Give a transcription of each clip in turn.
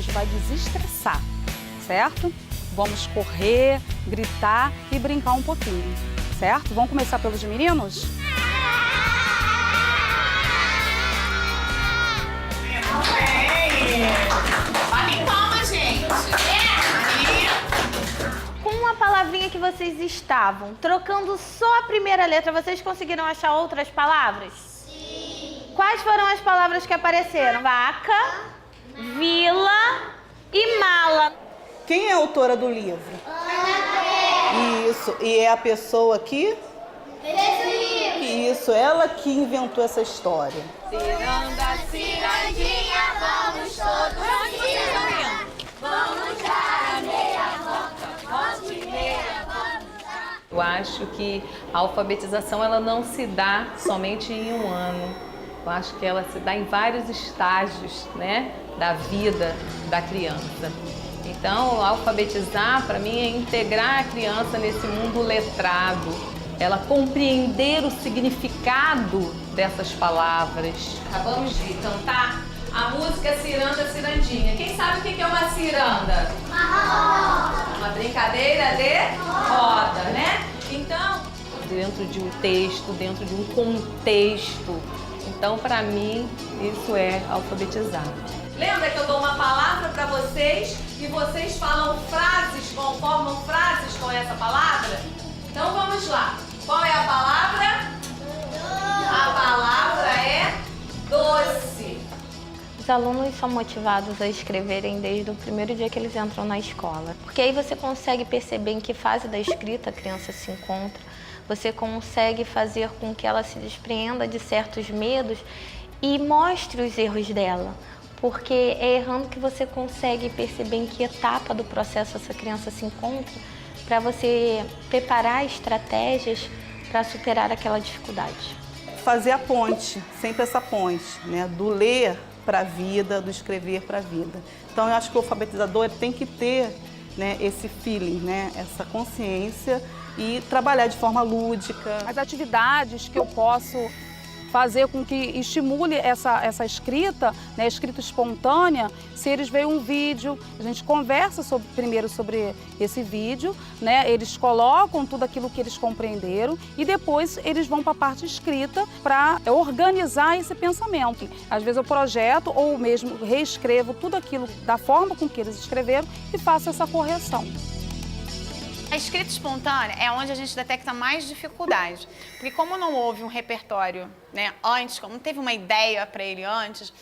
gente vai desestressar, certo? Vamos correr, gritar e brincar um pouquinho, certo? Vamos começar pelos meninos? Vale palma, gente. Com uma palavrinha que vocês estavam trocando só a primeira letra, vocês conseguiram achar outras palavras? Sim. Quais foram as palavras que apareceram? Vaca, vila e mala. Quem é a autora do livro? Isso, e é a pessoa que? Isso, ela que inventou essa história. Ciranda, cirandinha, vamos todos cirandinha. Vamos dar a meia volta, volta e meia, vamos dar. Eu acho que a alfabetização ela não se dá somente em um ano. Eu acho que ela se dá em vários estágios, né, da vida da criança. Então, alfabetizar, para mim, é integrar a criança nesse mundo letrado, ela compreender o significado dessas palavras. Acabamos de cantar a música Ciranda, Cirandinha. Quem sabe o que é uma ciranda? Uma brincadeira de roda, né? Então, dentro de um texto, dentro de um contexto. Então, para mim, isso é alfabetizar. Lembra que eu dou uma palavra para vocês e vocês falam frases, formam frases com essa palavra? Então vamos lá. Qual é a palavra? A palavra é doce. Os alunos são motivados a escreverem desde o primeiro dia que eles entram na escola. Porque aí você consegue perceber em que fase da escrita a criança se encontra. Você consegue fazer com que ela se despreenda de certos medos e mostre os erros dela. Porque é errando que você consegue perceber em que etapa do processo essa criança se encontra para você preparar estratégias para superar aquela dificuldade. Fazer a ponte, sempre essa ponte, né? Do ler para a vida, do escrever para a vida. Então, eu acho que o alfabetizador tem que ter, né, esse feeling, né? Essa consciência e trabalhar de forma lúdica. As atividades que eu posso fazer com que estimule essa escrita, né, escrita espontânea, se eles veem um vídeo, a gente conversa primeiro sobre esse vídeo, né, eles colocam tudo aquilo que eles compreenderam e depois eles vão para a parte escrita para organizar esse pensamento. Às vezes eu projeto ou mesmo reescrevo tudo aquilo da forma com que eles escreveram e faço essa correção. A escrita espontânea é onde a gente detecta mais dificuldade, porque como não houve um repertório, né, antes, como não teve uma ideia para ele antes,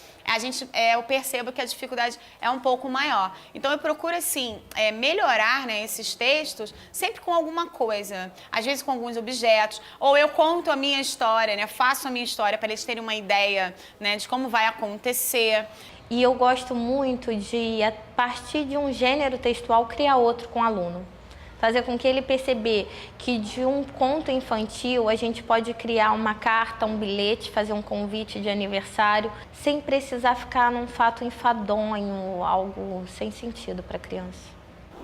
eu percebo que a dificuldade é um pouco maior. Então eu procuro assim melhorar, né, esses textos sempre com alguma coisa, às vezes com alguns objetos, ou eu conto a minha história, né, faço a minha história para eles terem uma ideia, né, de como vai acontecer. E eu gosto muito de, a partir de um gênero textual, criar outro com o aluno. Fazer com que ele perceber que de um conto infantil a gente pode criar uma carta, um bilhete, fazer um convite de aniversário, sem precisar ficar num fato enfadonho, algo sem sentido para a criança.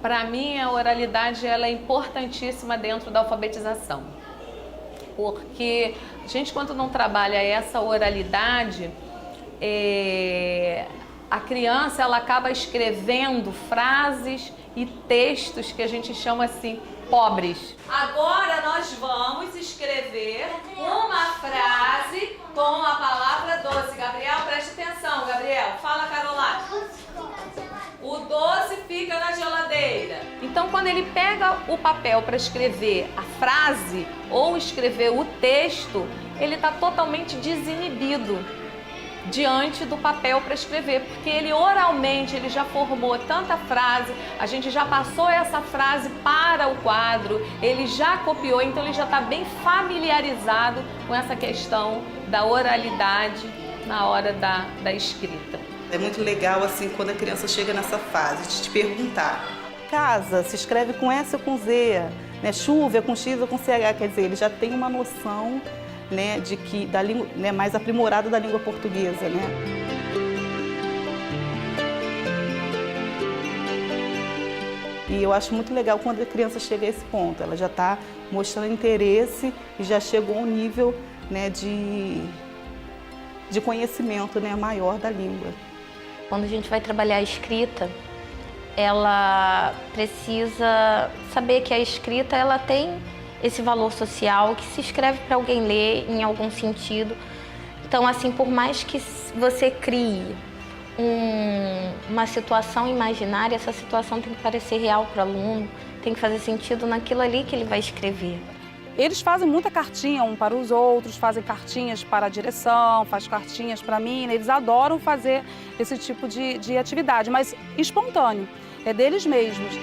Para mim, a oralidade ela é importantíssima dentro da alfabetização. Porque a gente, quando não trabalha essa oralidade, a criança ela acaba escrevendo frases e textos que a gente chama assim, pobres. Agora nós vamos escrever uma frase com a palavra doce. Gabriel, preste atenção, Gabriel. Fala, Caroline. O doce fica na geladeira. Então, quando ele pega o papel para escrever a frase ou escrever o texto, ele está totalmente desinibido diante do papel para escrever, porque ele oralmente ele já formou tanta frase, a gente já passou essa frase para o quadro, ele já copiou, então ele já está bem familiarizado com essa questão da oralidade na hora da escrita. É muito legal assim quando a criança chega nessa fase de te perguntar. Casa se escreve com S ou com Z, né? Chuva é com X ou com CH, quer dizer, ele já tem uma noção, né, da língua, né, mais aprimorada da língua portuguesa, né? E eu acho muito legal quando a criança chega a esse ponto, ela já está mostrando interesse e já chegou a um nível, né, de conhecimento, né, maior da língua. Quando a gente vai trabalhar a escrita, ela precisa saber que a escrita ela tem esse valor social, que se escreve para alguém ler em algum sentido. Então, assim, por mais que você crie uma situação imaginária, essa situação tem que parecer real para o aluno, tem que fazer sentido naquilo ali que ele vai escrever. Eles fazem muita cartinha um para os outros, fazem cartinhas para a direção, fazem cartinhas para mim, né? Eles adoram fazer esse tipo de atividade, mas espontâneo, é deles mesmos.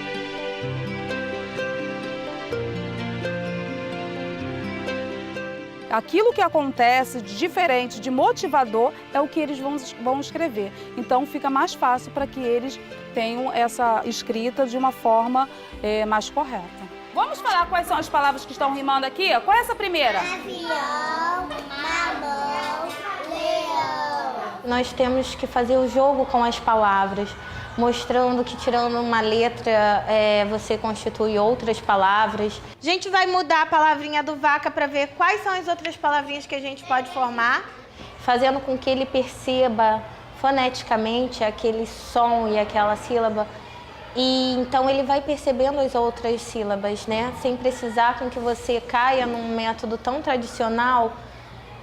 Aquilo que acontece de diferente, de motivador, é o que eles vão escrever. Então fica mais fácil para que eles tenham essa escrita de uma forma mais correta. Vamos falar quais são as palavras que estão rimando aqui? Qual é essa primeira? Avião, mamão, leão. Nós temos que fazer o jogo com as palavras, mostrando que tirando uma letra você constitui outras palavras. A gente vai mudar a palavrinha do vaca para ver quais são as outras palavrinhas que a gente pode formar. Fazendo com que ele perceba foneticamente aquele som e aquela sílaba. E então ele vai percebendo as outras sílabas, né? Sem precisar com que você caia num método tão tradicional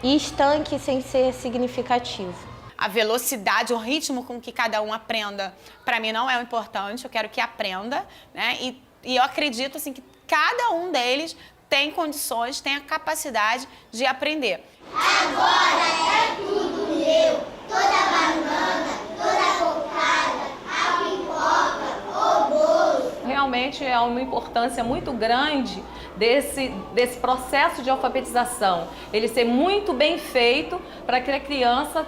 e estanque sem ser significativo. A velocidade, o ritmo com que cada um aprenda, para mim não é o importante, eu quero que aprenda, né? E eu acredito assim, que cada um deles tem condições, tem a capacidade de aprender. Agora é tudo meu, toda banana, toda cocada, a pipoca, o bolo. Realmente é uma importância muito grande desse processo de alfabetização. Ele ser muito bem feito para que a criança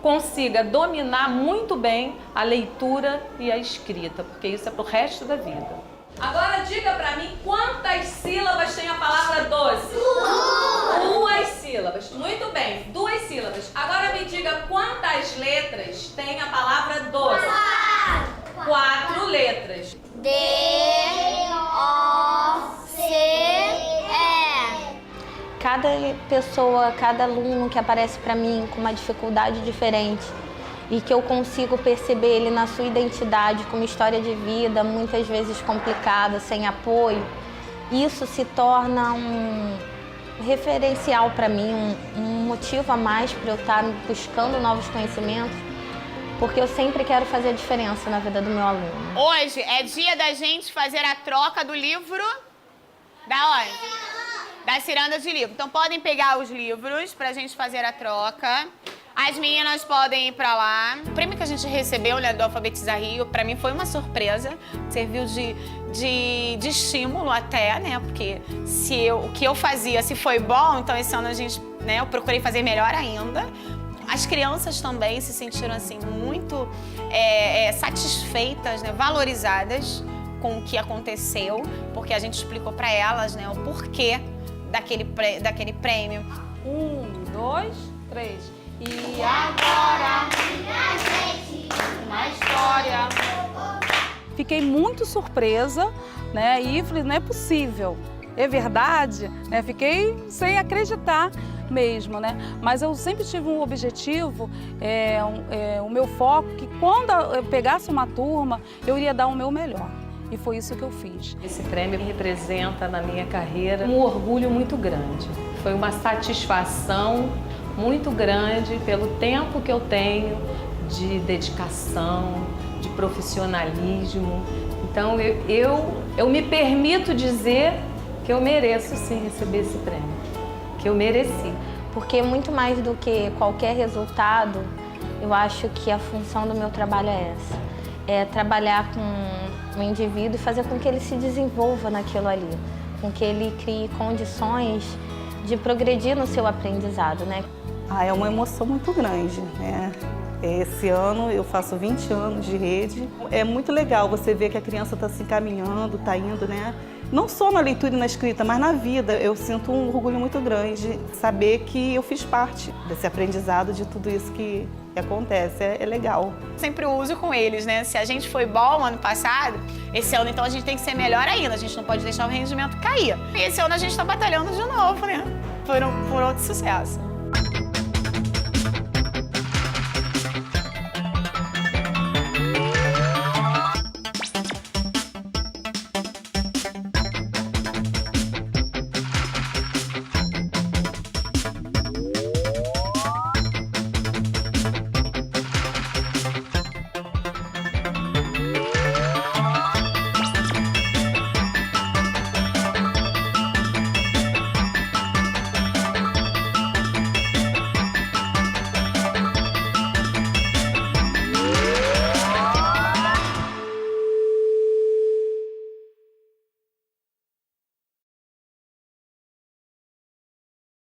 consiga dominar muito bem a leitura e a escrita, porque isso é pro resto da vida. Agora diga pra mim quantas sílabas tem a palavra doce? Duas sílabas. Muito bem, 2 sílabas. Agora me diga quantas letras tem a palavra doce? 4 letras. D, O, C, E. Cada pessoa, cada aluno que aparece para mim com uma dificuldade diferente e que eu consigo perceber ele na sua identidade, com uma história de vida muitas vezes complicada, sem apoio, isso se torna um referencial para mim, um motivo a mais para eu estar buscando novos conhecimentos, porque eu sempre quero fazer a diferença na vida do meu aluno. Hoje é dia da gente fazer a troca do livro da onde? Da ciranda de livro. Então podem pegar os livros pra gente fazer a troca. As meninas podem ir pra lá. O prêmio que a gente recebeu, né, do Alfabetiza Rio, pra mim foi uma surpresa. Serviu de estímulo até, né? Porque o que eu fazia, se foi bom, então esse ano eu procurei fazer melhor ainda. As crianças também se sentiram assim muito satisfeitas, né, valorizadas com o que aconteceu, porque a gente explicou pra elas, né, o porquê daquele prêmio. 1, 2, 3. E agora, uma história. Fiquei muito surpresa, né? E falei, não é possível, é verdade? Né? Fiquei sem acreditar mesmo, né? Mas eu sempre tive um objetivo, o meu foco, que quando eu pegasse uma turma, eu iria dar o meu melhor. E foi isso que eu fiz. Esse prêmio representa na minha carreira um orgulho muito grande. Foi uma satisfação muito grande pelo tempo que eu tenho de dedicação, de profissionalismo. Então eu me permito dizer que eu mereço sim receber esse prêmio, que eu mereci. Porque muito mais do que qualquer resultado, eu acho que a função do meu trabalho é essa. É trabalhar com o indivíduo e fazer com que ele se desenvolva naquilo ali, com que ele crie condições de progredir no seu aprendizado, né? É uma emoção muito grande, né? Esse ano eu faço 20 anos de rede. É muito legal você ver que a criança está se encaminhando, está indo, né? Não só na leitura e na escrita, mas na vida. Eu sinto um orgulho muito grande saber que eu fiz parte desse aprendizado, de tudo isso que acontece. É legal. Sempre uso com eles, né? Se a gente foi bom ano passado, esse ano então a gente tem que ser melhor ainda. A gente não pode deixar o rendimento cair. E esse ano a gente está batalhando de novo, né? Por outro sucesso.